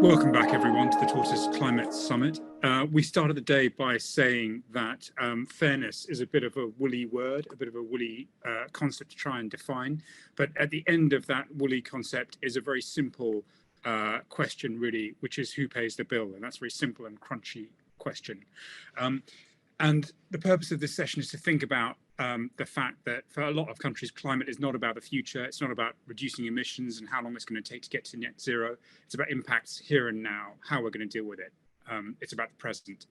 Welcome back, everyone, to the Tortoise Climate Summit. We started the day by saying that fairness is a bit of a woolly word, a bit of a woolly concept to try and define. But at the end of that woolly concept is a very simple question, really, which is who pays the bill? And that's a very simple and crunchy question. And the purpose of this session is to think about the fact that for a lot of countries, climate is not about the future. It's not about reducing emissions and how long it's going to take to get to net zero. It's about impacts here and now, how we're going to deal with it. It's about the present.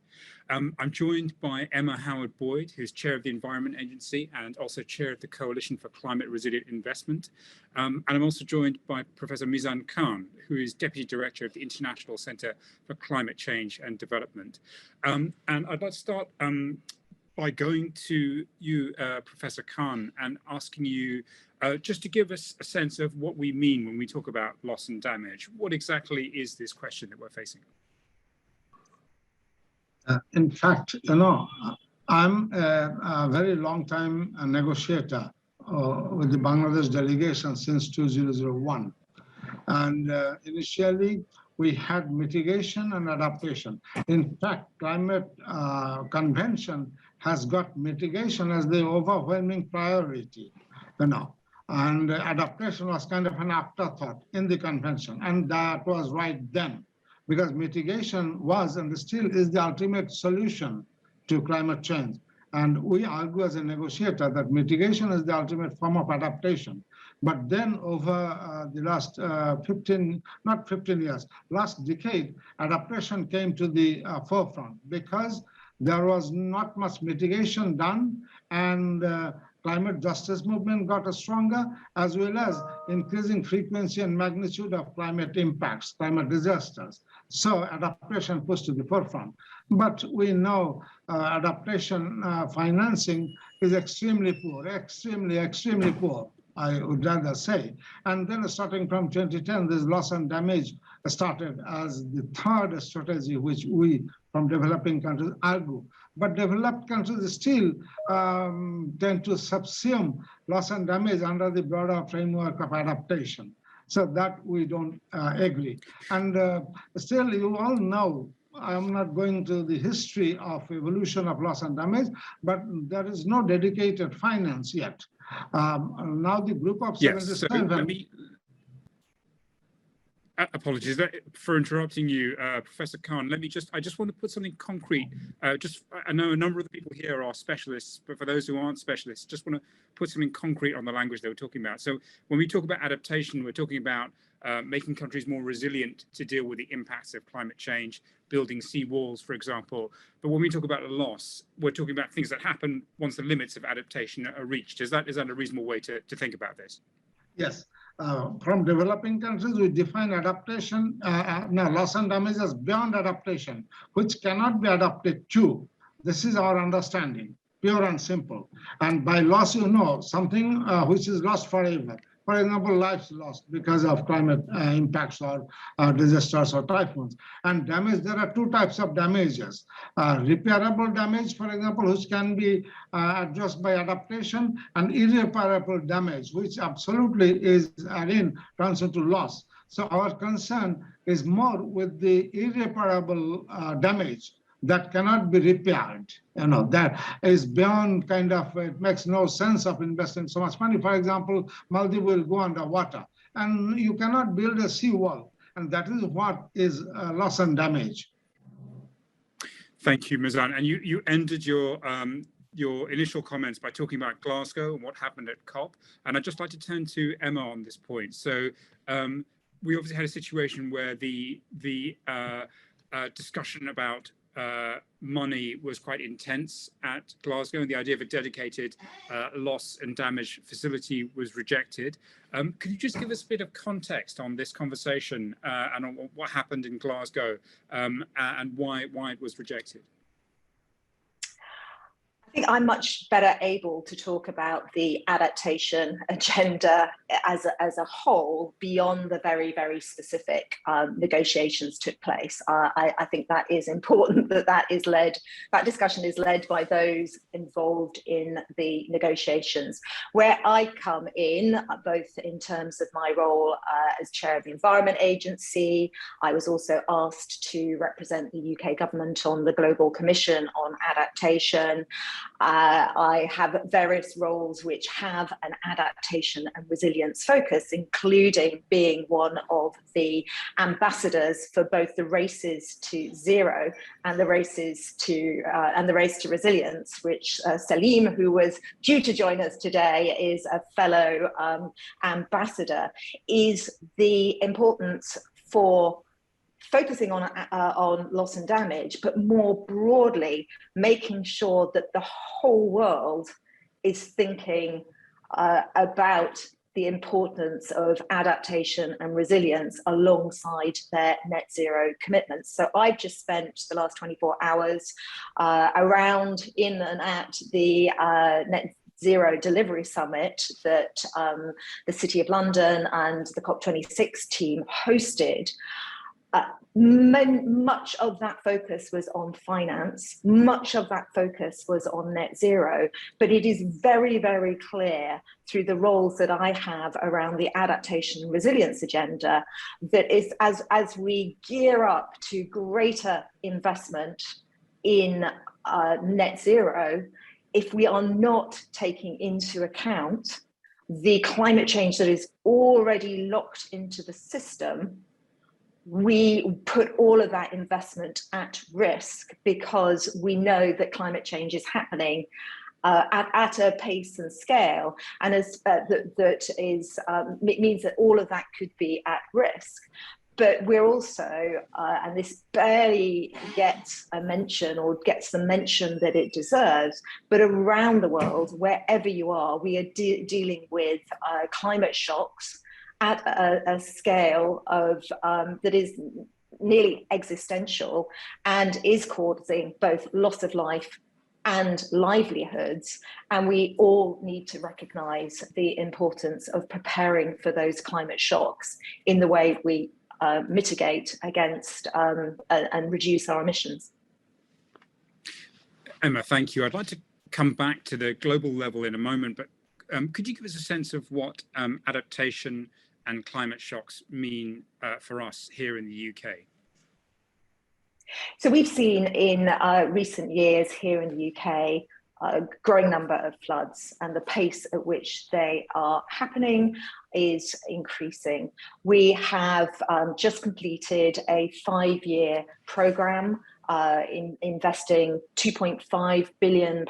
I'm joined by Emma Howard-Boyd, who's chair of the Environment Agency and also chair of the Coalition for Climate Resilient Investment. And I'm also joined by Professor Mizan Khan, who is deputy director of the International Center for Climate Change and Development. And I'd like to start by going to you, Professor Khan, and asking you just to give us a sense of what we mean when we talk about loss and damage. What exactly is this question that we're facing? In fact, I'm a very long time negotiator with the Bangladesh delegation since 2001. And initially, we had mitigation and adaptation. In fact, climate convention has got mitigation as the overwhelming priority, and adaptation was kind of an afterthought in the convention. And that was right then, because mitigation was and still is the ultimate solution to climate change. And we argue as a negotiator that mitigation is the ultimate form of adaptation. But then over the last last decade, adaptation came to the forefront because there was not much mitigation done, and climate justice movement got stronger, as well as increasing frequency and magnitude of climate impacts, climate disasters. So adaptation pushed to the forefront. But we know adaptation financing is extremely poor, extremely poor, I would rather say. And then starting from 2010, this loss and damage started as the third strategy, which we from developing countries argue. But developed countries still tend to subsume loss and damage under the broader framework of adaptation. So that we don't agree. And still, you all know, I'm not going to the history of evolution of loss and damage, but there is no dedicated finance yet. Now the group of 77. Apologies for interrupting you, Professor Khan. I just want to put something concrete. I know a number of the people here are specialists, but for those who aren't specialists, just want to put something concrete on the language they were talking about. So when we talk about adaptation, we're talking about making countries more resilient to deal with the impacts of climate change, building sea walls, for example. But when we talk about loss, we're talking about things that happen once the limits of adaptation are reached. Is that a reasonable way to think about this? Yes. From developing countries, we define adaptation, loss and damage as beyond adaptation, which cannot be adapted to. This is our understanding, pure and simple. And by loss, something which is lost forever. For example, lives lost because of climate impacts or disasters or typhoons. And damage, there are two types of damages. Repairable damage, for example, which can be addressed by adaptation, and irreparable damage, which absolutely is, again, turns into loss. So our concern is more with the irreparable damage that cannot be repaired. That is beyond it makes no sense of investing so much money. For example, Maldives will go underwater, and you cannot build a seawall. And that is what is loss and damage. Thank you, Mizan. And you ended your initial comments by talking about Glasgow and what happened at COP. And I'd just like to turn to Emma on this point. So we obviously had a situation where the discussion about money was quite intense at Glasgow, and the idea of a dedicated loss and damage facility was rejected. Could you just give us a bit of context on this conversation and on what happened in Glasgow and why it was rejected? I think I'm much better able to talk about the adaptation agenda as a whole beyond the very, very specific negotiations took place. I think that is important, that discussion is led by those involved in the negotiations. Where I come in, both in terms of my role as chair of the Environment Agency, I was also asked to represent the UK government on the Global Commission on Adaptation. I have various roles which have an adaptation and resilience focus, including being one of the ambassadors for both the races to zero and the races to and the race to resilience, which Salim, who was due to join us today, is a fellow ambassador, is the importance for focusing on loss and damage, but more broadly, making sure that the whole world is thinking about the importance of adaptation and resilience alongside their net zero commitments. So I've just spent the last 24 hours around, in and at the Net Zero Delivery Summit that the City of London and the COP26 team hosted. Much of that focus was on finance, much of that focus was on net zero, but it is very, very clear through the roles that I have around the adaptation and resilience agenda that is, as we gear up to greater investment in net zero, if we are not taking into account the climate change that is already locked into the system, we put all of that investment at risk, because we know that climate change is happening at a pace and scale, and it means that all of that could be at risk. But we're also, and this barely gets a mention or gets the mention that it deserves, but around the world, wherever you are, we are dealing with climate shocks at a scale of that is nearly existential and is causing both loss of life and livelihoods. And we all need to recognise the importance of preparing for those climate shocks in the way we mitigate against and reduce our emissions. Emma, thank you. I'd like to come back to the global level in a moment, but could you give us a sense of what adaptation and climate shocks mean for us here in the UK? So we've seen in recent years here in the UK a growing number of floods, and the pace at which they are happening is increasing. We have just completed a 5-year programme in investing £2.5 billion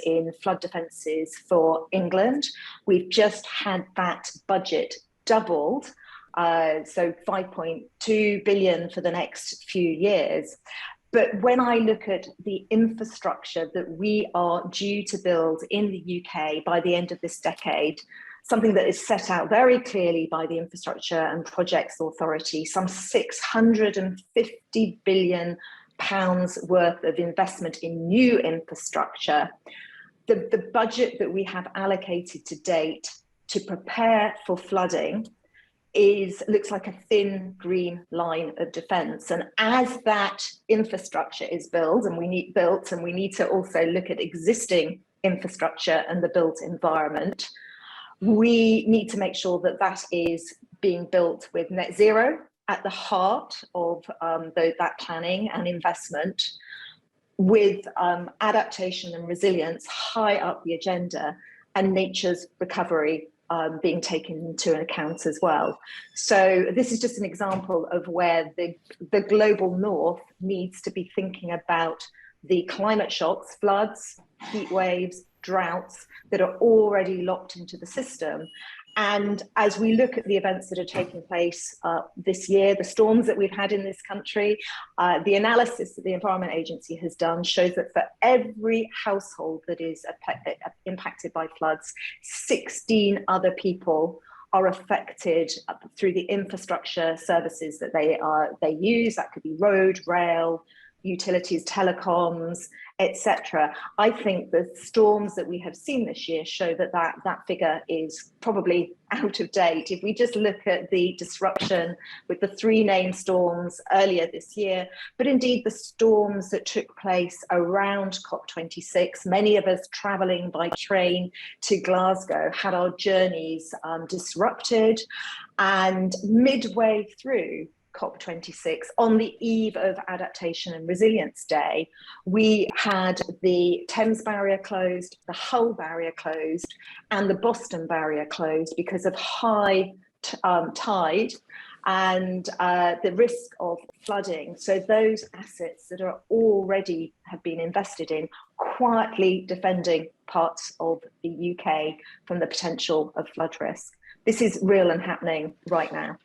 in flood defences for England. We've just had that budget doubled, so 5.2 billion for the next few years. But when I look at the infrastructure that we are due to build in the UK by the end of this decade, something that is set out very clearly by the Infrastructure and Projects Authority, some £650 billion worth of investment in new infrastructure, the budget that we have allocated to date to prepare for flooding looks like a thin green line of defence. And as that infrastructure is built, and we need to also look at existing infrastructure and the built environment, we need to make sure that that is being built with net zero at the heart of that planning and investment, with adaptation and resilience high up the agenda, and nature's recovery being taken into account as well. So this is just an example of where the global north needs to be thinking about the climate shocks, floods, heat waves, droughts that are already locked into the system. And as we look at the events that are taking place this year, the storms that we've had in this country, the analysis that the Environment Agency has done shows that for every household that is impacted by floods, 16 other people are affected through the infrastructure services that they use. That could be road, rail, utilities, telecoms, etc. I think the storms that we have seen this year show that that figure is probably out of date. If we just look at the disruption with the 3 named storms earlier this year, but indeed the storms that took place around COP26, many of us traveling by train to Glasgow had our journeys disrupted, and midway through COP26, on the eve of Adaptation and Resilience Day, we had the Thames Barrier closed, the Hull Barrier closed, and the Boston Barrier closed because of high tide and the risk of flooding. So those assets that are already have been invested in, quietly defending parts of the UK from the potential of flood risk. This is real and happening right now.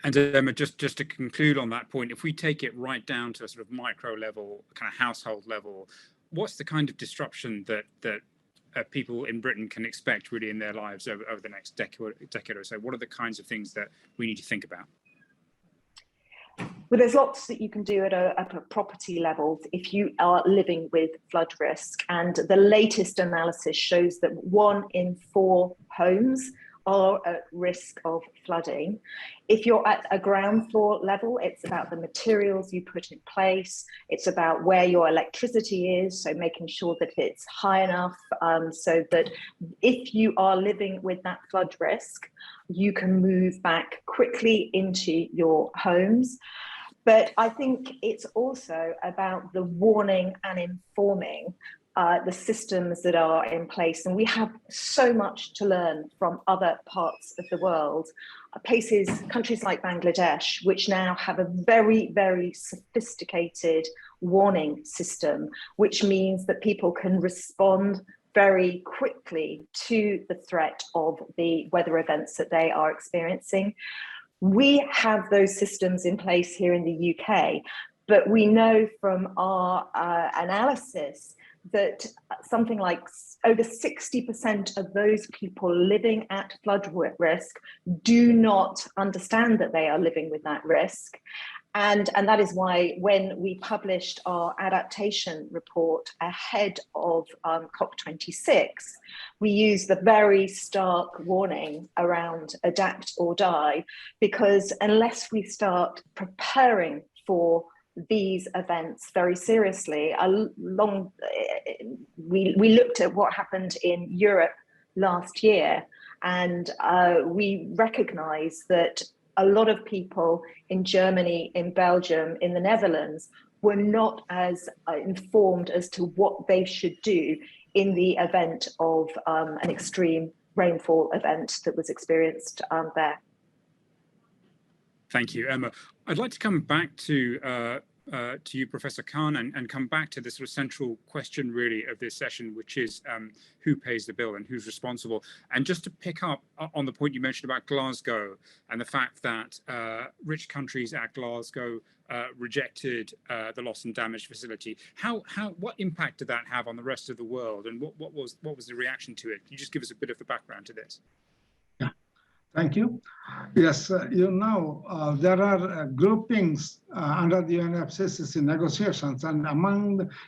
And Emma, just to conclude on that point, if we take it right down to a sort of micro level, kind of household level, what's the kind of disruption that people in Britain can expect really in their lives over the next decade or so? What are the kinds of things that we need to think about? Well, there's lots that you can do at a property level if you are living with flood risk. And the latest analysis shows that 1 in 4 homes are at risk of flooding. If you're at a ground floor level, it's about the materials you put in place. It's about where your electricity is, so making sure that it's high enough so that if you are living with that flood risk, you can move back quickly into your homes. But I think it's also about the warning and informing the systems that are in place. And we have so much to learn from other parts of the world. Countries like Bangladesh, which now have a very, very sophisticated warning system, which means that people can respond very quickly to the threat of the weather events that they are experiencing. We have those systems in place here in the UK, but we know from our analysis that something like over 60% of those people living at flood risk do not understand that they are living with that risk. And that is why when we published our adaptation report ahead of COP26, we used the very stark warning around adapt or die, because unless we start preparing for these events very seriously, we looked at what happened in Europe last year, and we recognize that a lot of people in Germany, in Belgium, in the Netherlands were not as informed as to what they should do in the event of an extreme rainfall event that was experienced there. Thank you, Emma. I'd like to come back to you, Professor Khan, and come back to the sort of central question really of this session, which is who pays the bill and who's responsible. And just to pick up on the point you mentioned about Glasgow and the fact that rich countries at Glasgow rejected the loss and damage facility. What impact did that have on the rest of the world, and what was the reaction to it? Can you just give us a bit of the background to this? Thank you. Yes, you know, there are groupings under the UNFCCC negotiations, and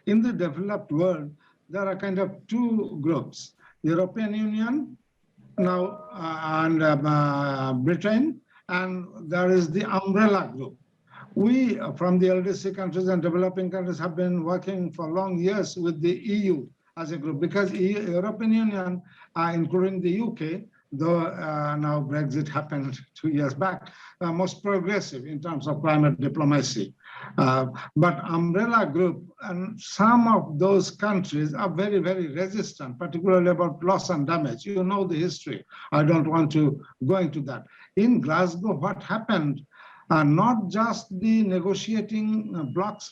in the developed world, there are kind of 2 groups: European Union now and Britain, and there is the umbrella group. We, from the LDC countries and developing countries, have been working for long years with the EU as a group, because European Union, including the UK, though now Brexit happened 2 years back, most progressive in terms of climate diplomacy. But umbrella group and some of those countries are very, very resistant, particularly about loss and damage. You know the history. I don't want to go into that. In Glasgow, what happened, not just the negotiating groups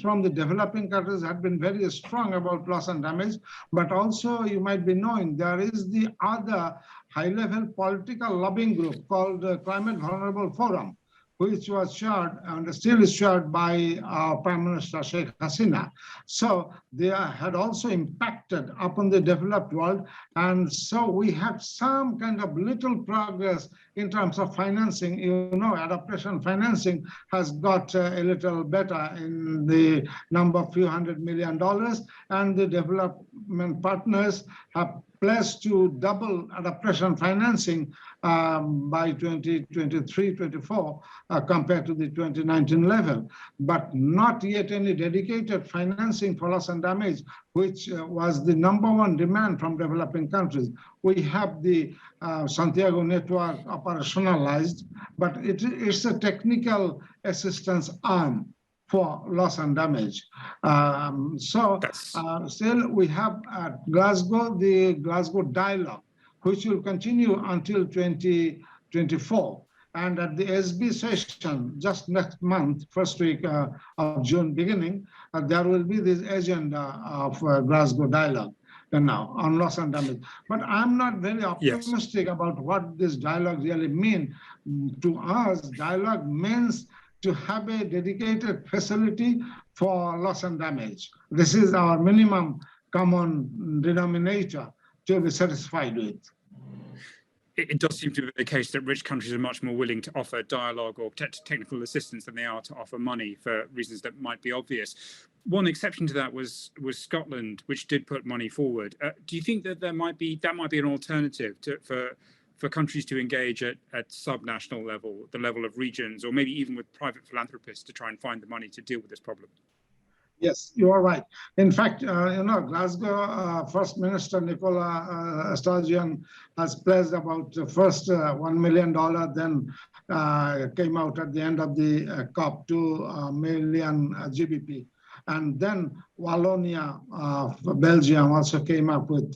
from the developing countries had been very strong about loss and damage, but also you might be knowing there is the other high-level political lobbying group called Climate Vulnerable Forum, which was chaired and still is chaired by Prime Minister Sheikh Hasina. So they had also impacted upon the developed world. And so we have some kind of little progress in terms of financing. You know, adaptation financing has got a little better in the number of few $100 million, and the development partners have pledged to double adaptation financing by 2023-24 compared to the 2019 level, but not yet any dedicated financing for loss and damage, which was the #1 demand from developing countries. We have the Santiago network operationalized, but it's a technical assistance arm for loss and damage. Still we have at Glasgow, the Glasgow dialogue, which will continue until 2024. And at the SB session, just next month, first week of June beginning, there will be this agenda of Glasgow dialogue now on loss and damage. But I'm not very optimistic about what this dialogue really means. To us, dialogue means to have a dedicated facility for loss and damage. This is our minimum common denominator to be satisfied with. It does seem to be the case that rich countries are much more willing to offer dialogue or technical assistance than they are to offer money for reasons that might be obvious. One exception to that was Scotland, which did put money forward. Do you think that that might be an alternative for countries to engage at subnational level, the level of regions, or maybe even with private philanthropists to try and find the money to deal with this problem? Yes, you are right. In fact, Glasgow First Minister Nicola Sturgeon has pledged about the first $1 million, then came out at the end of the COP to million GBP. And then Wallonia, Belgium also came up with,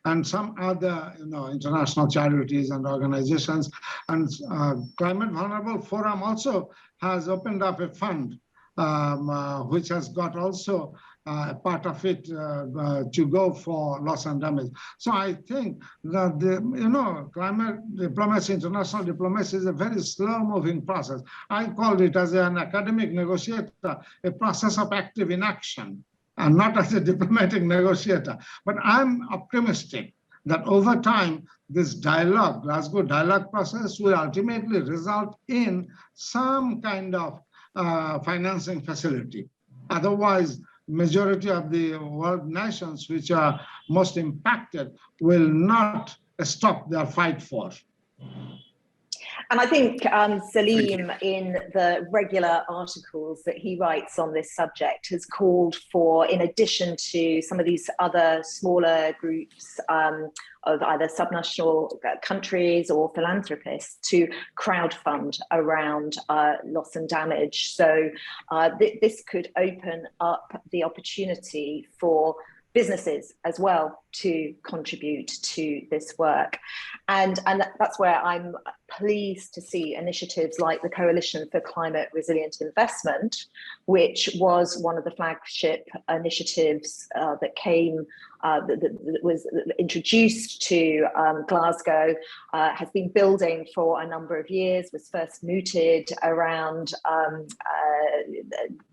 and some other, international charities and organizations. And Climate Vulnerable Forum also has opened up a fund, which has got also part of it to go for loss and damage. So I think that climate diplomacy, international diplomacy is a very slow-moving process. I call it as an academic negotiator, a process of active inaction, and not as a diplomatic negotiator. But I'm optimistic that over time, this dialogue, Glasgow dialogue process, will ultimately result in some kind of financing facility. Otherwise, majority of the world nations which are most impacted will not stop their fight for. And I think Salim, in the regular articles that he writes on this subject, has called for, in addition to some of these other smaller groups of either subnational countries or philanthropists, to crowdfund around loss and damage. So this could open up the opportunity for businesses as well to contribute to this work. And that's where I'm pleased to see initiatives like the Coalition for Climate Resilient Investment, which was one of the flagship initiatives that came, that was introduced to Glasgow, has been building for a number of years, was first mooted around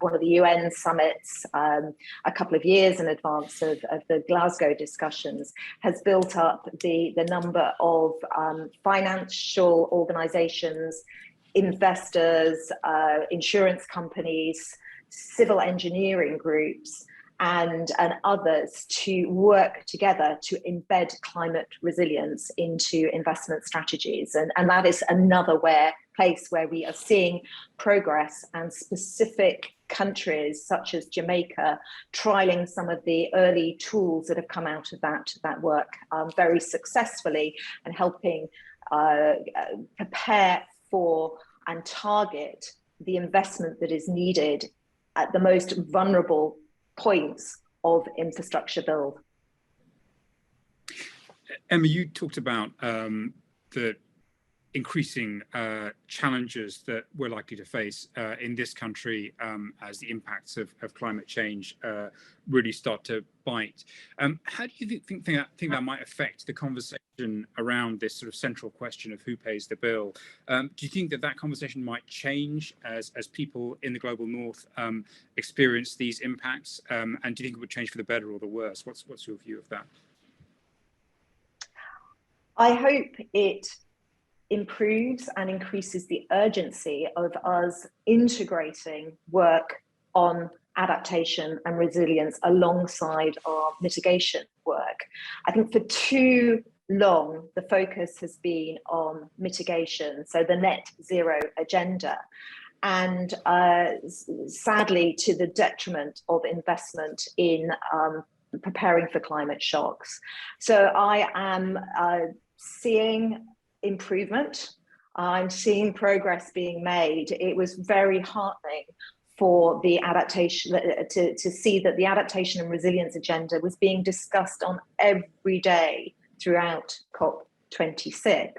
one of the UN summits a couple of years in advance of the Glasgow discussions, has built up the number of financial organizations, investors, insurance companies, civil engineering groups, and others to work together to embed climate resilience into investment strategies. And that is another place where we are seeing progress, and specific countries such as Jamaica trialing some of the early tools that have come out of that work very successfully, and helping prepare for and target the investment that is needed at the most vulnerable points of infrastructure build. Emma, you talked about the increasing challenges that we're likely to face in this country as the impacts of climate change really start to bite. How do you think that might affect the conversation around this sort of central question of who pays the bill. Do you think that that conversation might change as people in the global north experience these impacts? And do you think it would change for the better or the worse? What's your view of that? I hope it improves and increases the urgency of us integrating work on adaptation and resilience alongside our mitigation work. I think for too long, the focus has been on mitigation, so the net zero agenda, and sadly to the detriment of investment in preparing for climate shocks. So I am seeing improvement. I'm seeing progress being made. It was very heartening for the adaptation to see that the adaptation and resilience agenda was being discussed on every day throughout COP26.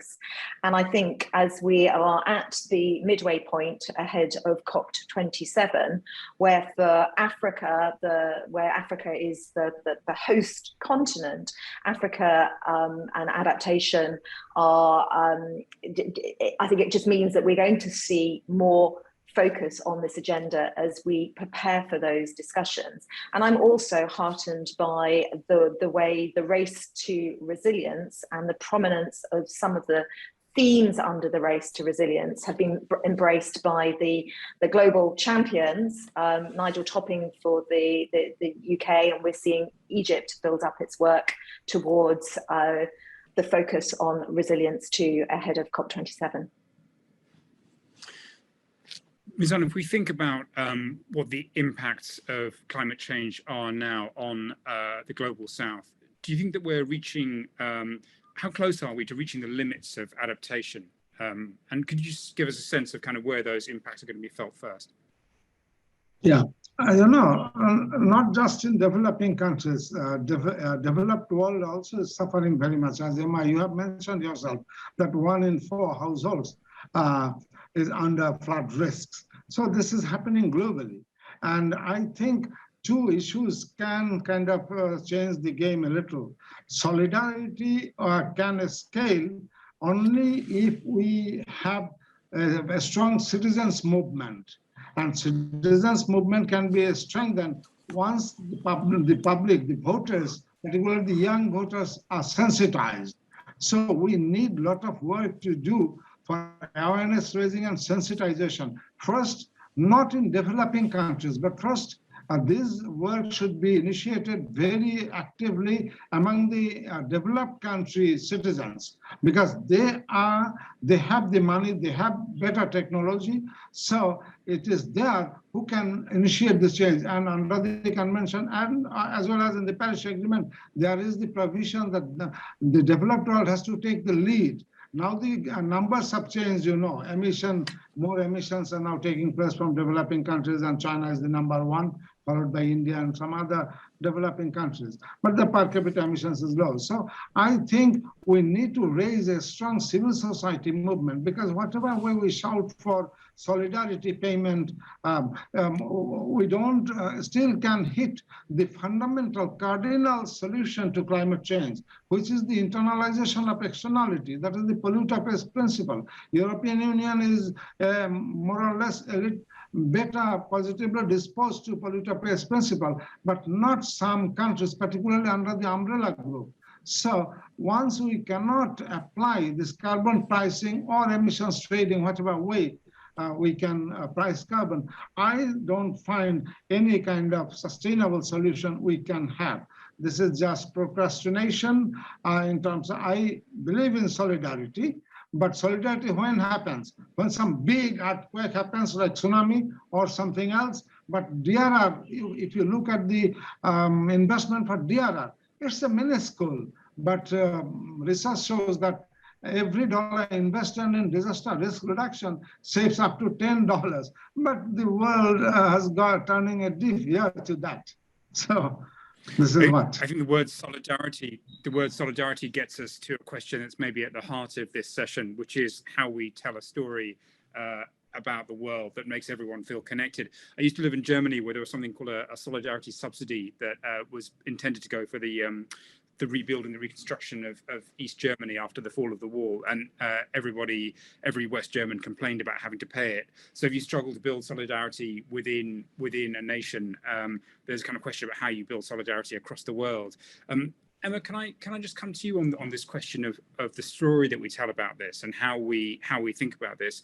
And I think as we are at the midway point ahead of COP27, where for Africa, where Africa is the host continent, Africa and adaptation are, I think it just means that we're going to see more focus on this agenda as we prepare for those discussions. And I'm also heartened by the way the race to resilience and the prominence of some of the themes under the race to resilience have been embraced by the global champions, Nigel Topping for the UK, and we're seeing Egypt build up its work towards the focus on resilience too ahead of COP27. Mizan, if we think about what the impacts of climate change are now on the global south, do you think that we're reaching, how close are we to reaching the limits of adaptation? And could you just give us a sense of kind of where those impacts are going to be felt first? Yeah, you know, not just in developing countries, developed world also is suffering very much. As Emma, you have mentioned yourself that 1 in 4 households is under flood risks. So this is happening globally. And I think 2 issues can kind of change the game a little. Solidarity can scale only if we have a strong citizens movement. And citizens movement can be strengthened once the public, the voters, particularly the young voters, are sensitized. So we need a lot of work to do for awareness raising and sensitization. First, not in developing countries, but first, this work should be initiated very actively among the developed country citizens, because they have the money, they have better technology. So it is there who can initiate this change. And under the convention, and as well as in the Paris Agreement, there is the provision that the developed world has to take the lead. Now the numbers have changed, you know, more emissions are now taking place from developing countries, and China is the #1, followed by India and some other developing countries. But the per capita emissions is low. So I think we need to raise a strong civil society movement, because whatever way we shout for solidarity payment, we don't still can hit the fundamental cardinal solution to climate change, which is the internalization of externality. That is the polluter pays principle. European Union is more or less better positively disposed to polluter pays principle, but not some countries, particularly under the umbrella group. So once we cannot apply this carbon pricing or emissions trading, whatever way we can price carbon, I don't find any kind of sustainable solution we can have. This is just procrastination in terms of, I believe in solidarity, but solidarity when happens? When some big earthquake happens like tsunami or something else. But DRR, if you look at the investment for DRR, it's a minuscule, but research shows that every dollar invested in disaster risk reduction saves up to $10. But the world has got turning a deaf ear to that. So this is what I think the word solidarity gets us to a question that's maybe at the heart of this session, which is how we tell a story about the world that makes everyone feel connected. I used to live in Germany, where there was something called a solidarity subsidy that was intended to go for the the rebuilding, the reconstruction of East Germany after the fall of the wall, and every West German complained about having to pay it. So if you struggle to build solidarity within a nation, there's a kind of question about how you build solidarity across the world. Emma, can I just come to you on this question of the story that we tell about this and how we think about this?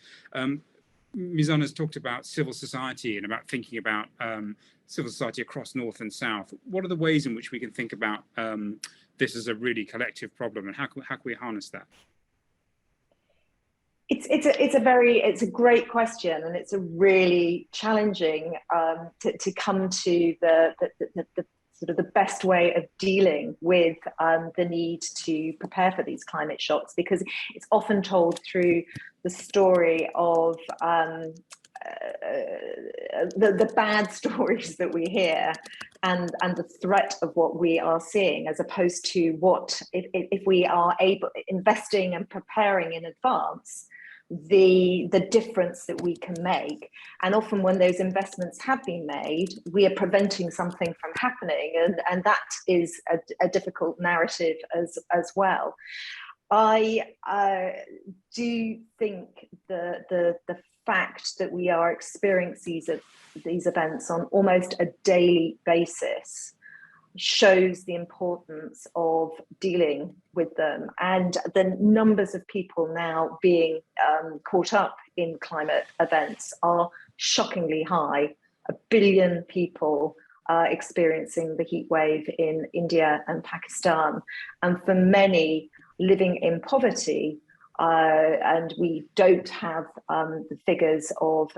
Mizan has talked about civil society and about thinking about civil society across North and South. What are the ways in which we can think about this as a really collective problem, and how can we harness that? It's a great question, and it's a really challenging to come to the sort of the best way of dealing with the need to prepare for these climate shocks, because it's often told through the story of the bad stories that we hear and the threat of what we are seeing, as opposed to what if we are investing and preparing in advance, the difference that we can make. And often when those investments have been made, we are preventing something from happening, and that is a difficult narrative as well. I do think the fact that we are experiencing these events on almost a daily basis shows the importance of dealing with them, and the numbers of people now being caught up in climate events are shockingly high. 1 billion people experiencing the heat wave in India and Pakistan, and for many living in poverty, and we don't have the figures of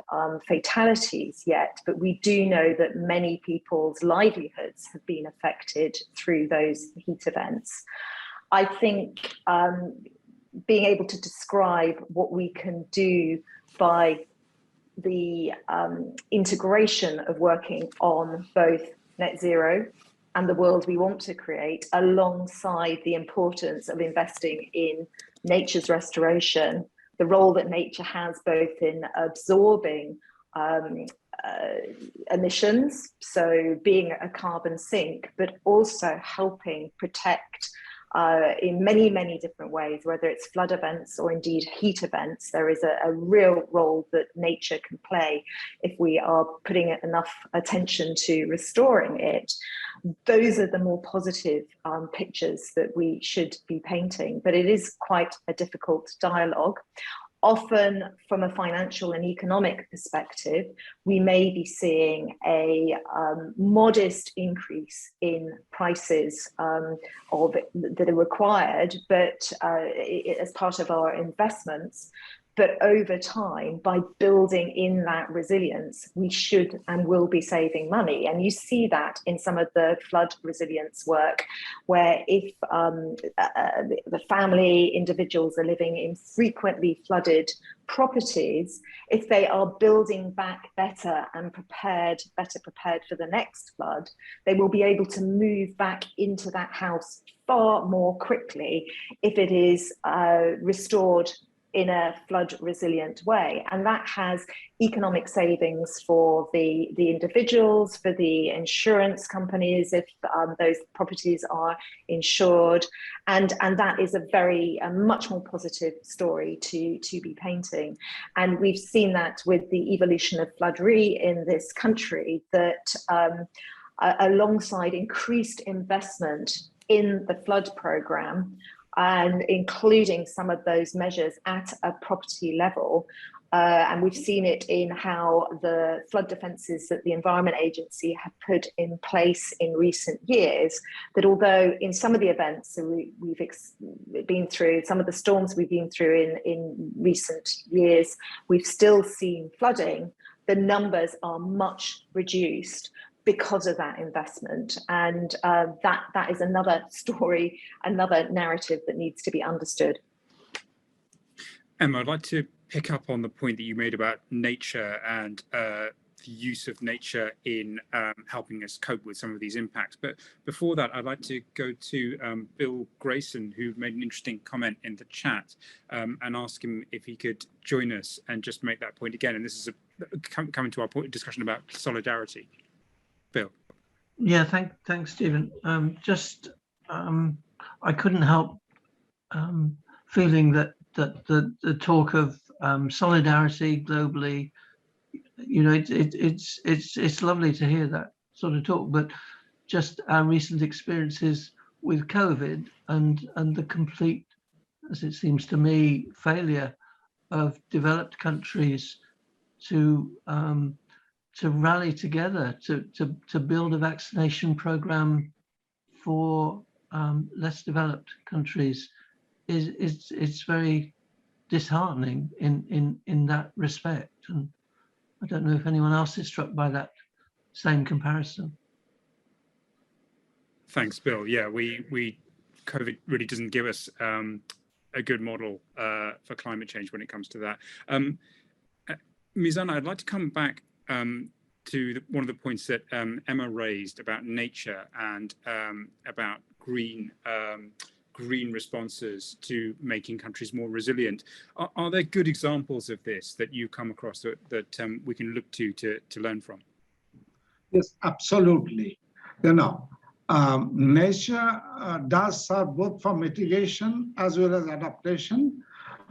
fatalities yet, but we do know that many people's livelihoods have been affected through those heat events. I think being able to describe what we can do by the integration of working on both net zero and the world we want to create, alongside the importance of investing in nature's restoration, the role that nature has both in absorbing emissions, so being a carbon sink, but also helping protect in many, many different ways, whether it's flood events or indeed heat events. There is a real role that nature can play if we are putting enough attention to restoring it. Those are the more positive pictures that we should be painting, but it is quite a difficult dialogue. Often from a financial and economic perspective, we may be seeing a modest increase in prices that are required, but as part of our investments. But over time, by building in that resilience, we should and will be saving money. And you see that in some of the flood resilience work, where if the family individuals are living in frequently flooded properties, if they are building back better and better prepared for the next flood, they will be able to move back into that house far more quickly if it is restored in a flood resilient way. And that has economic savings for the individuals, for the insurance companies, if those properties are insured. And that is a much more positive story to be painting. And we've seen that with the evolution of Flood Re in this country, that alongside increased investment in the flood programme, and including some of those measures at a property level. And we've seen it in how the flood defences that the Environment Agency have put in place in recent years, that although in some of the events we've been through, some of the storms we've been through in recent years, we've still seen flooding, the numbers are much reduced because of that investment. And that is another story, another narrative that needs to be understood. Emma, I'd like to pick up on the point that you made about nature and the use of nature in helping us cope with some of these impacts. But before that, I'd like to go to Bill Grayson, who made an interesting comment in the chat, and ask him if he could join us and just make that point again. And this is coming to our discussion about solidarity. Bill. Yeah, thanks, Jeevan. Just I couldn't help feeling that the talk of solidarity globally, it's lovely to hear that sort of talk, but just our recent experiences with COVID and the complete, as it seems to me, failure of developed countries to rally together to build a vaccination program for less developed countries it's very disheartening in that respect. And I don't know if anyone else is struck by that same comparison. Thanks, Bill. Yeah, COVID really doesn't give us a good model for climate change when it comes to that. Mizan, I'd like to come back to one of the points that Emma raised about nature and about green responses to making countries more resilient. Are there good examples of this that you come across that we can look to learn from? Yes, absolutely. Nature does serve both for mitigation as well as adaptation.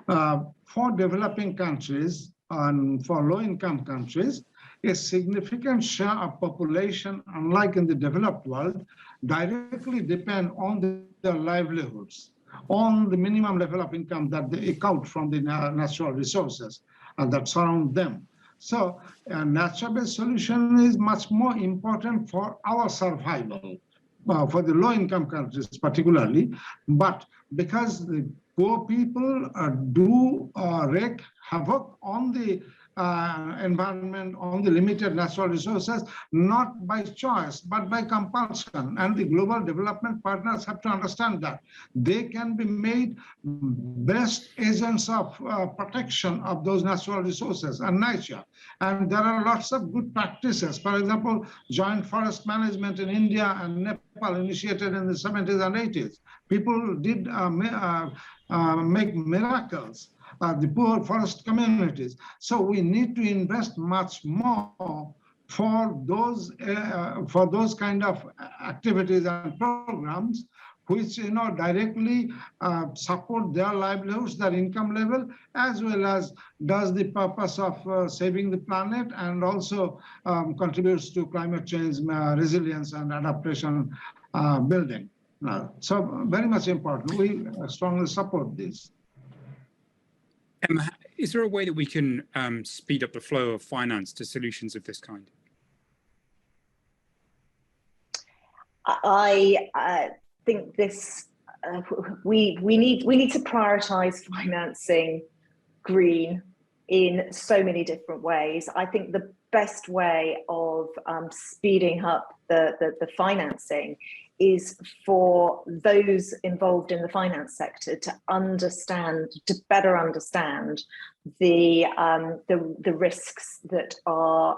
For developing countries and for low-income countries, a significant share of population, unlike in the developed world, directly depend on their livelihoods, on the minimum level of income that they eke out from the natural resources that surround them. So a nature-based solution is much more important for our survival, for the low-income countries particularly, but because the poor people do wreak havoc on the environment, on the limited natural resources, not by choice, but by compulsion. And the global development partners have to understand that. They can be made best agents of protection of those natural resources and nature. And there are lots of good practices. For example, joint forest management in India and Nepal initiated in the 70s and 80s. People did make miracles. The poor forest communities. So we need to invest much more for those kind of activities and programs, which directly support their livelihoods, their income level, as well as does the purpose of saving the planet and also contributes to climate change resilience and adaptation building. So very much important. We strongly support this. Emma, is there a way that we can speed up the flow of finance to solutions of this kind? I think this we need to prioritize financing green in so many different ways. I think the best way of speeding up the financing is for those involved in the finance sector to better understand the risks that are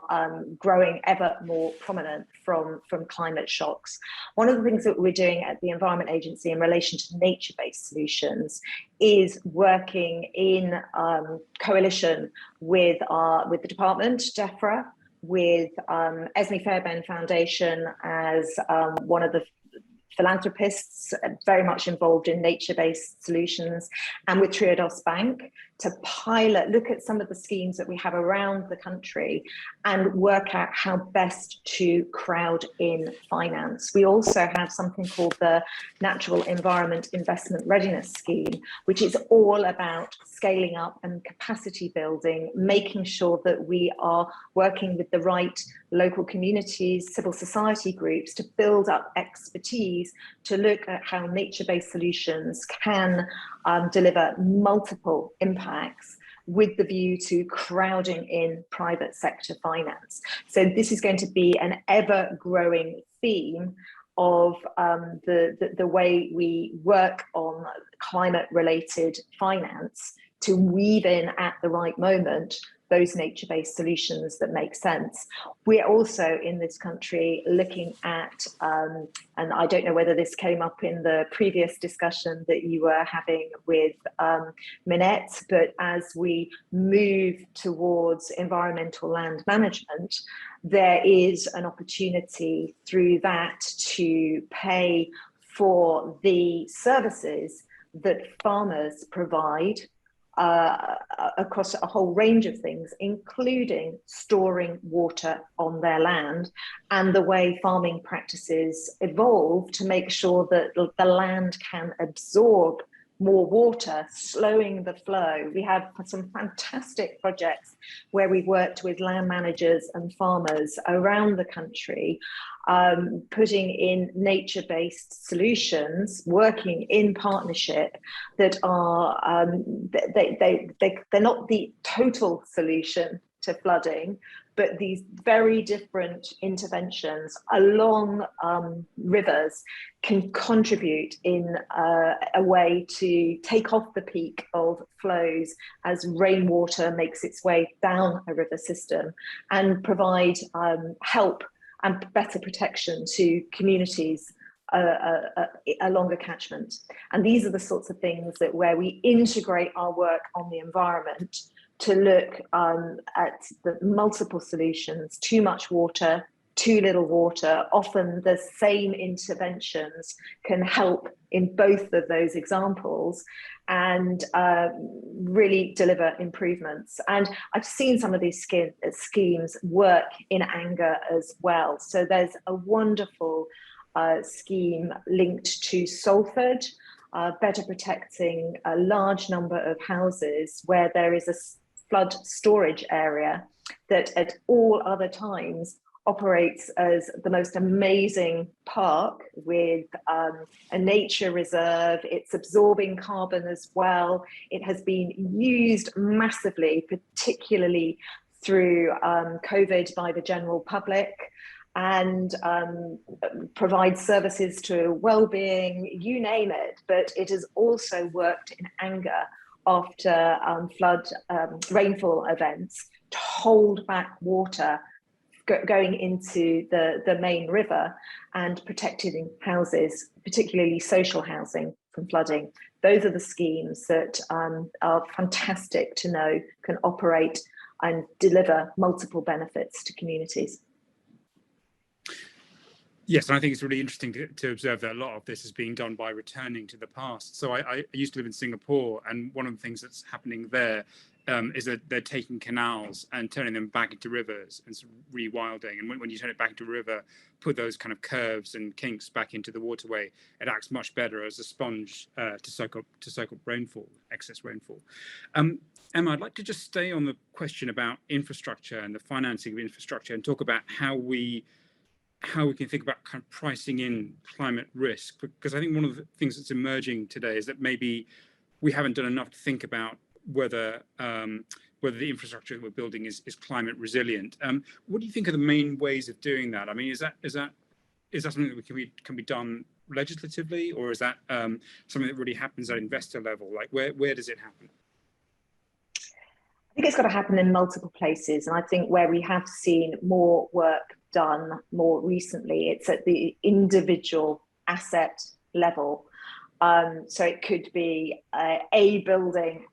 growing ever more prominent from climate shocks. One of the things that we're doing at the Environment Agency in relation to nature-based solutions is working in coalition with the department, DEFRA, with Esme Fairbairn Foundation as one of the philanthropists very much involved in nature-based solutions, and with Triodos Bank to look at some of the schemes that we have around the country and work out how best to crowd in finance. We also have something called the Natural Environment Investment Readiness Scheme, which is all about scaling up and capacity building, making sure that we are working with the right local communities, civil society groups to build up expertise to look at how nature-based solutions can deliver multiple impacts with the view to crowding in private sector finance. So this is going to be an ever-growing theme of the way we work on climate-related finance to weave in at the right moment those nature-based solutions that make sense. We're also in this country looking at, and I don't know whether this came up in the previous discussion that you were having with Minette, but as we move towards environmental land management, there is an opportunity through that to pay for the services that farmers provide across a whole range of things, including storing water on their land, and the way farming practices evolve to make sure that the land can absorb more water, slowing the flow. We have some fantastic projects where we've worked with land managers and farmers around the country, putting in nature-based solutions, working in partnership that are, they're not the total solution to flooding, but these very different interventions along rivers can contribute in a way to take off the peak of flows as rainwater makes its way down a river system, and provide help and better protection to communities along a catchment. And these are the sorts of things that where we integrate our work on the environment to look at the multiple solutions: too much water, too little water. Often the same interventions can help in both of those examples and really deliver improvements. And I've seen some of these schemes work in anger as well. So there's a wonderful scheme linked to Salford, better protecting a large number of houses where there is a flood storage area that at all other times operates as the most amazing park with a nature reserve. It's absorbing carbon as well. It has been used massively, particularly through COVID by the general public, and provides services to well-being, you name it, but it has also worked in anger after rainfall events to hold back water going into the main river and protecting houses, particularly social housing, from flooding. Those are the schemes that are fantastic to know can operate and deliver multiple benefits to communities. Yes, and I think it's really interesting to observe that a lot of this is being done by returning to the past. So I used to live in Singapore, and one of the things that's happening there is that they're taking canals and turning them back into rivers and sort of rewilding. And when you turn it back into a river, put those kind of curves and kinks back into the waterway, it acts much better as a sponge to soak up rainfall, excess rainfall. Emma, I'd like to just stay on the question about infrastructure and the financing of infrastructure and talk about how we can think about kind of pricing in climate risk, because I think one of the things that's emerging today is that maybe we haven't done enough to think about whether the infrastructure that we're building is climate resilient. What do you think are the main ways of doing that? I mean, is that something that can be done legislatively, or is that something that really happens at investor level? Like where does it happen? I think it's got to happen in multiple places, and I think where we have seen more work done more recently, it's at the individual asset level. So it could be a building,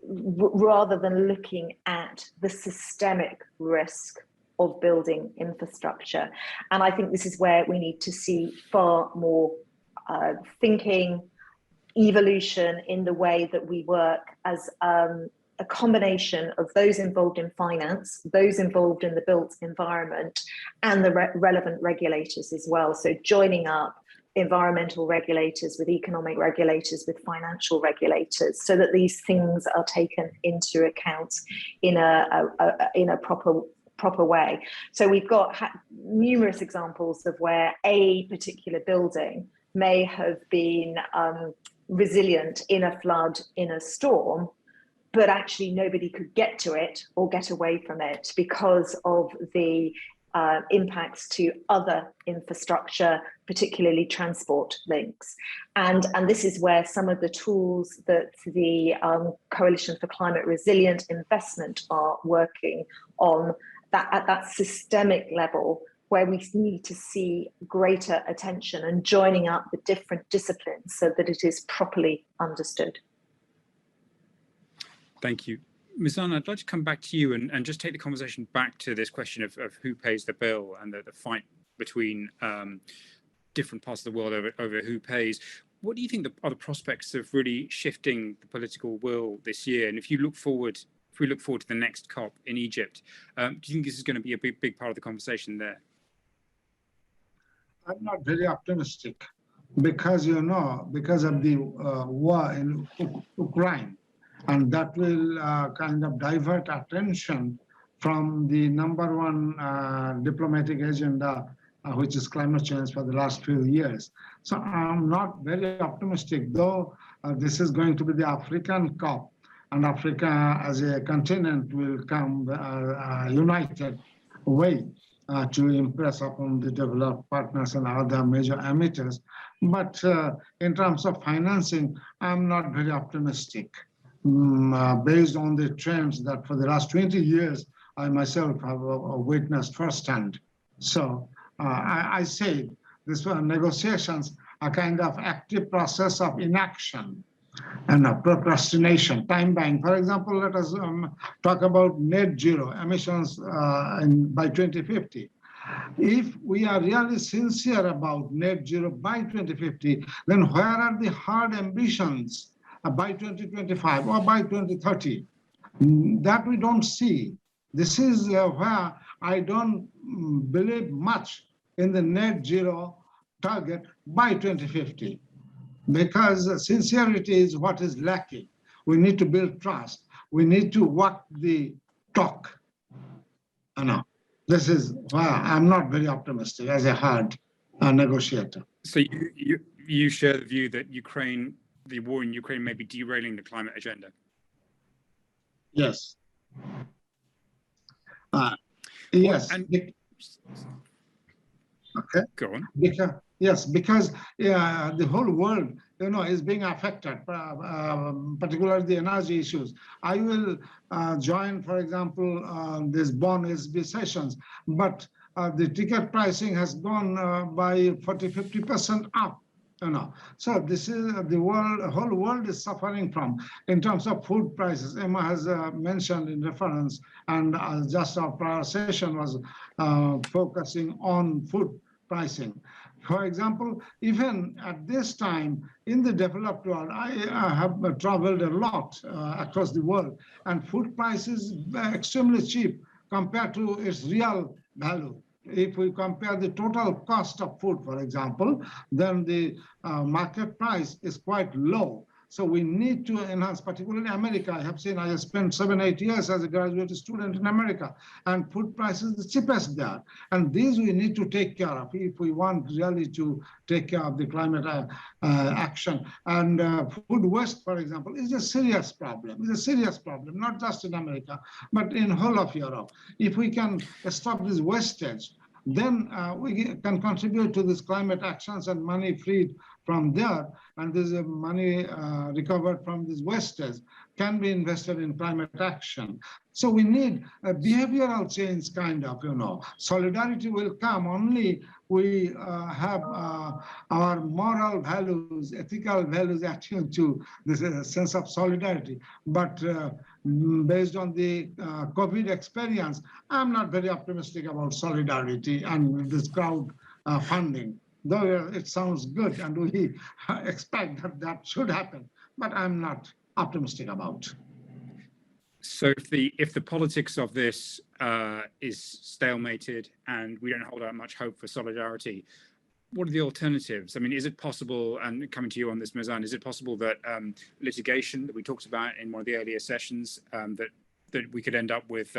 rather than looking at the systemic risk of building infrastructure. And I think this is where we need to see far more thinking, evolution in the way that we work as a combination of those involved in finance, those involved in the built environment, and the relevant regulators as well. So joining up environmental regulators with economic regulators, with financial regulators, so that these things are taken into account in a proper way. So we've got numerous examples of where a particular building may have been resilient in a flood, in a storm, but actually nobody could get to it or get away from it because of the impacts to other infrastructure, particularly transport links. And this is where some of the tools that the Coalition for Climate Resilient Investment are working on at that systemic level, where we need to see greater attention and joining up the different disciplines so that it is properly understood. Thank you. Mizan, I'd like to come back to you and just take the conversation back to this question of who pays the bill and the fight between different parts of the world over who pays. What do you think are the prospects of really shifting the political will this year? And if we look forward to the next COP in Egypt, do you think this is going to be a big part of the conversation there? I'm not very optimistic because, because of the war in Ukraine, and that will kind of divert attention from the number one diplomatic agenda, which is climate change for the last few years. So I'm not very optimistic, though this is going to be the African COP, and Africa as a continent will come united way to impress upon the developed partners and other major emitters. But in terms of financing, I'm not very optimistic based on the trends that for the last 20 years, I myself have witnessed firsthand. So I say this negotiations are kind of active process of inaction and procrastination, time buying. For example, let us talk about net zero emissions by 2050. If we are really sincere about net zero by 2050, then where are the hard ambitions by 2025 or by 2030? That we don't see. This is where I don't believe much in the net zero target by 2050, because sincerity is what is lacking. We need to build trust. We need to walk the talk. This is why I'm not very optimistic as a hard negotiator. So you share the view that the war in Ukraine may be derailing the climate agenda? Yes. Yes. Okay. Go on. Because the whole world, is being affected, particularly the energy issues. I will join, for example, this bond SB sessions, but the ticket pricing has gone by 40–50% up. So this is the whole world is suffering from in terms of food prices. Emma has mentioned in reference, and just our prior session was focusing on food pricing. For example, even at this time in the developed world, I have traveled a lot across the world, and food prices are extremely cheap compared to its real value. If we compare the total cost of food, for example, then the market price is quite low. So we need to enhance, particularly in America. I have spent 7–8 years as a graduate student in America, and food prices the cheapest there. And these we need to take care of if we want really to take care of the climate action. And food waste, for example, is a serious problem. It's a serious problem, not just in America, but in whole of Europe. If we can stop this wastage, then we can contribute to this climate actions, and money freed from there, and this money recovered from this wastage can be invested in climate action. So we need a behavioral change kind of, Solidarity will come only we have our moral values, ethical values attuned to this sense of solidarity. But based on the COVID experience, I'm not very optimistic about solidarity and this crowd funding. Though it sounds good and we expect that should happen, but I'm not optimistic about. So if the politics of this is stalemated and we don't hold out much hope for solidarity, what are the alternatives? I mean, is it possible, and coming to you on this, Mizan, is it possible that litigation that we talked about in one of the earlier sessions, that we could end up with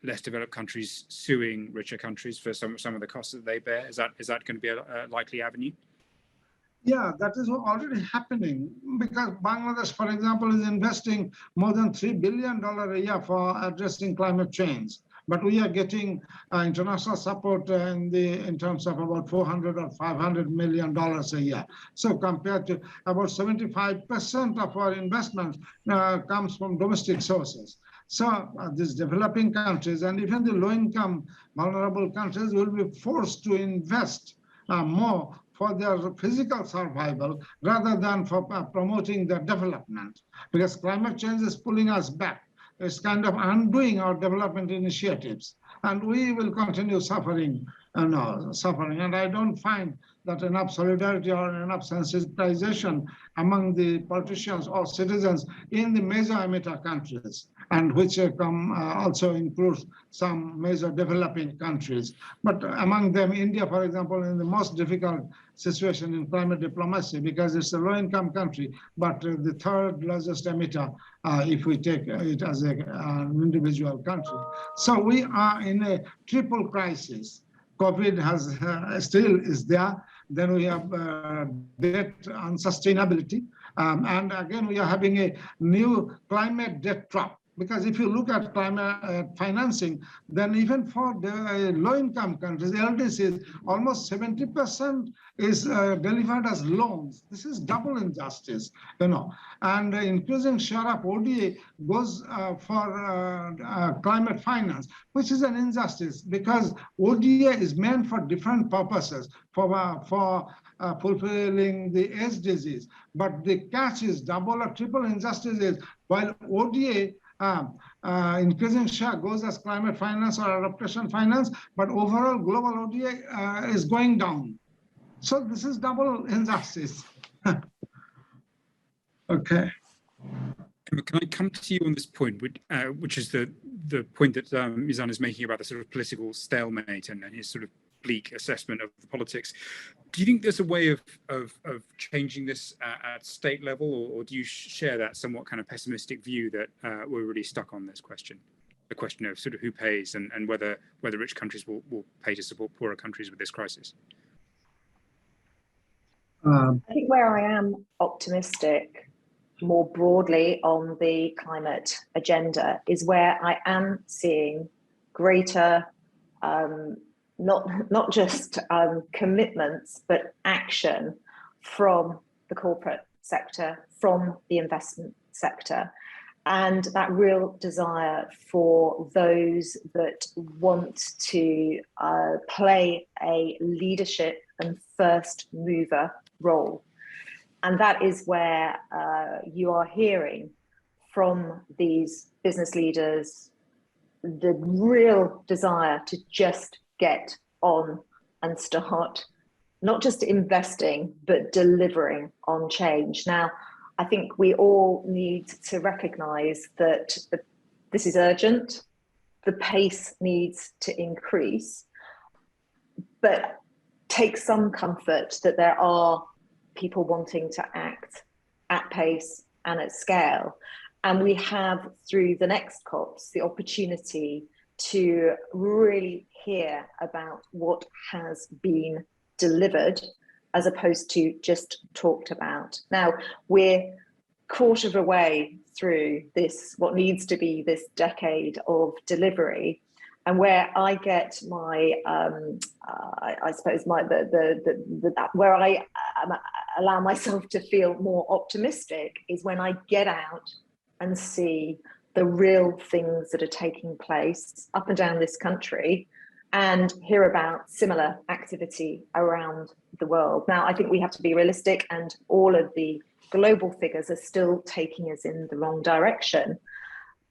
less developed countries suing richer countries for some of the costs that they bear? Is that going to be a likely avenue? Yeah, that is already happening, because Bangladesh, for example, is investing more than $3 billion a year for addressing climate change. But we are getting international support in terms of about $400 or $500 million a year. So compared to about 75% of our investment comes from domestic sources. So these developing countries and even the low-income vulnerable countries will be forced to invest more for their physical survival rather than for promoting their development, because climate change is pulling us back. It's kind of undoing our development initiatives, and we will continue suffering suffering. And I don't find that enough solidarity or enough sensitization among the politicians or citizens in the major emitter countries, and which also includes some major developing countries. But among them, India, for example, in the most difficult situation in climate diplomacy, because it's a low-income country, but the third largest emitter if we take it as an individual country. So we are in a triple crisis. COVID has still is there. Then we have debt unsustainability. And again, we are having a new climate debt trap. Because if you look at climate financing, then even for the low-income countries, LDCs, almost 70% is delivered as loans. This is double injustice, And increasing share of ODA goes for climate finance, which is an injustice because ODA is meant for different purposes, for fulfilling the SDGs. But the catch is double or triple injustice is while ODA increasing share goes as climate finance or adaptation finance, but overall global ODA is going down. So this is double injustice. Okay. Can I come to you on this point, which is the point that Mizan is making about the sort of political stalemate and his sort of bleak assessment of the politics. Do you think there's a way of changing this at state level, or do you share that somewhat kind of pessimistic view that we're really stuck on this question? The question of sort of who pays and whether rich countries will pay to support poorer countries with this crisis? I think where I am optimistic more broadly on the climate agenda is where I am seeing greater not just commitments, but action from the corporate sector, from the investment sector, and that real desire for those that want to play a leadership and first mover role. And that is where you are hearing from these business leaders the real desire to just get on and start not just investing, but delivering on change. Now, I think we all need to recognize that this is urgent, the pace needs to increase, but take some comfort that there are people wanting to act at pace and at scale. And we have, through the next COPs, the opportunity to really hear about what has been delivered as opposed to just talked about. Now, we're quarter of a way through this, what needs to be this decade of delivery, and where I get my, I suppose my where I allow myself to feel more optimistic is when I get out and see the real things that are taking place up and down this country and hear about similar activity around the world. Now, I think we have to be realistic, and all of the global figures are still taking us in the wrong direction.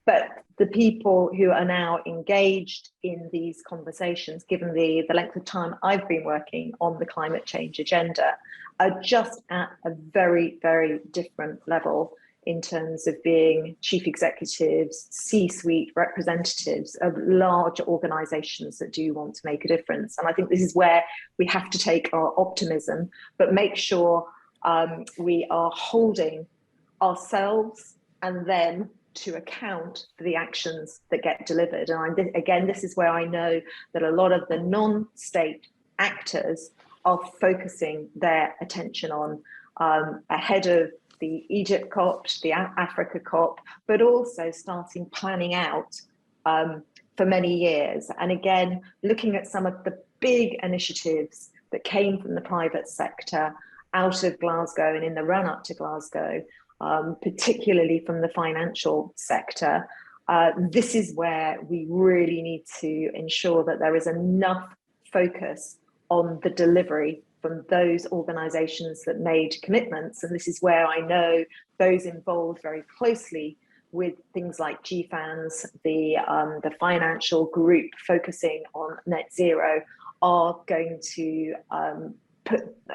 But the people who are now engaged in these conversations, given the length of time I've been working on the climate change agenda, are just at a very, very different level in terms of being chief executives, C-suite representatives of large organizations that do want to make a difference. And I think this is where we have to take our optimism, but make sure we are holding ourselves and them to account for the actions that get delivered. And again, this is where I know that a lot of the non-state actors are focusing their attention on ahead of the Egypt COP, the Africa COP, but also starting planning out for many years. And again, looking at some of the big initiatives that came from the private sector out of Glasgow and in the run up to Glasgow, particularly from the financial sector. This is where we really need to ensure that there is enough focus on the delivery from those organizations that made commitments. And this is where I know those involved very closely with things like GFANS, the financial group focusing on net zero, are going to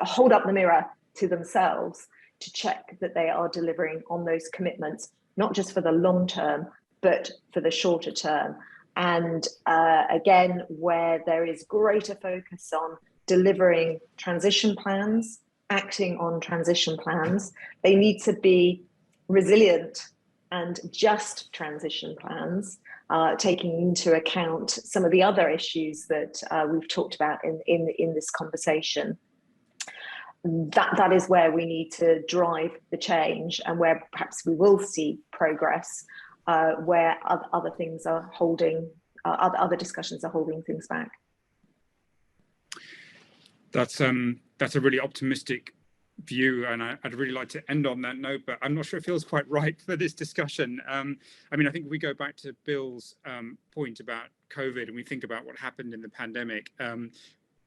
hold up the mirror to themselves to check that they are delivering on those commitments, not just for the long term, but for the shorter term. And again, where there is greater focus on delivering transition plans, acting on transition plans, they need to be resilient and just transition plans, taking into account some of the other issues that we've talked about in this conversation. That is where we need to drive the change, and where perhaps we will see progress, where other things are holding, other discussions are holding things back. That's a really optimistic view, and I'd really like to end on that note, but I'm not sure it feels quite right for this discussion. I mean, I think if we go back to Bill's point about COVID and we think about what happened in the pandemic,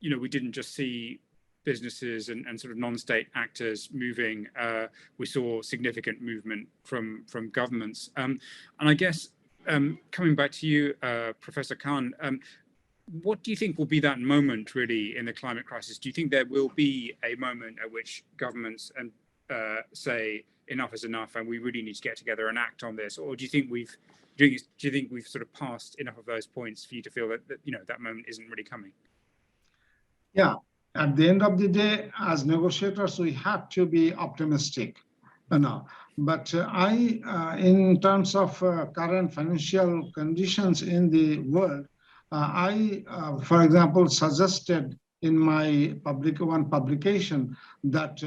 you know, we didn't just see businesses and sort of non-state actors moving. We saw significant movement from governments. And I guess coming back to you, Professor Khan, what do you think will be that moment really in the climate crisis? Do you think there will be a moment at which governments say enough is enough and we really need to get together and act on this? Or do you think we've sort of passed enough of those points for you to feel that you know, that moment isn't really coming? Yeah, at the end of the day, as negotiators, we have to be optimistic. But in terms of current financial conditions in the world, for example, suggested in my one publication that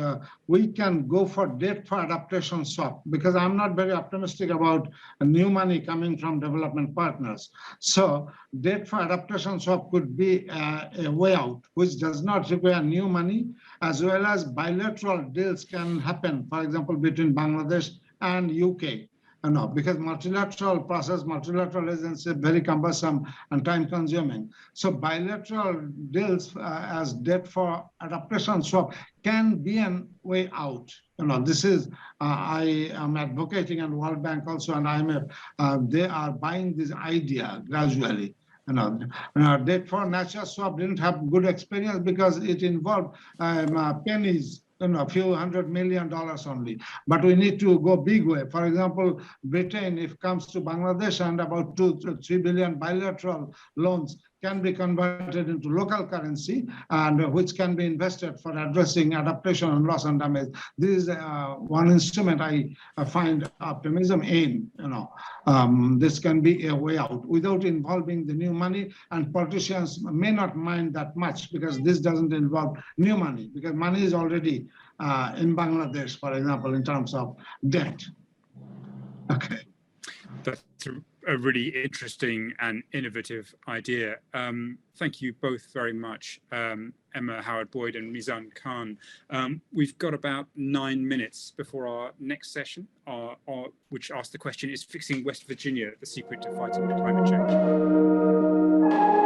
we can go for debt for adaptation swap, because I'm not very optimistic about new money coming from development partners. So debt for adaptation swap could be a way out, which does not require new money, as well as bilateral deals can happen, for example, between Bangladesh and UK. No, because multilateral process, multilateral agency, very cumbersome and time consuming. So bilateral deals as debt for adaptation swap can be a way out. This is, I am advocating, and World Bank also and IMF, they are buying this idea gradually. Debt for natural swap didn't have good experience because it involved pennies, a few $100 million only. But we need to go big way. For example, Britain, if it comes to Bangladesh, and about 2 to 3 billion bilateral loans can be converted into local currency, and which can be invested for addressing adaptation and loss and damage. This is one instrument I find optimism in. This can be a way out without involving the new money, and politicians may not mind that much because this doesn't involve new money, because money is already in Bangladesh, for example, in terms of debt. Okay. That's a really interesting and innovative idea. Thank you both very much, Emma Howard-Boyd and Mizan Khan. We've got about 9 minutes before our next session, which asks the question, is fixing West Virginia the secret to fighting climate change?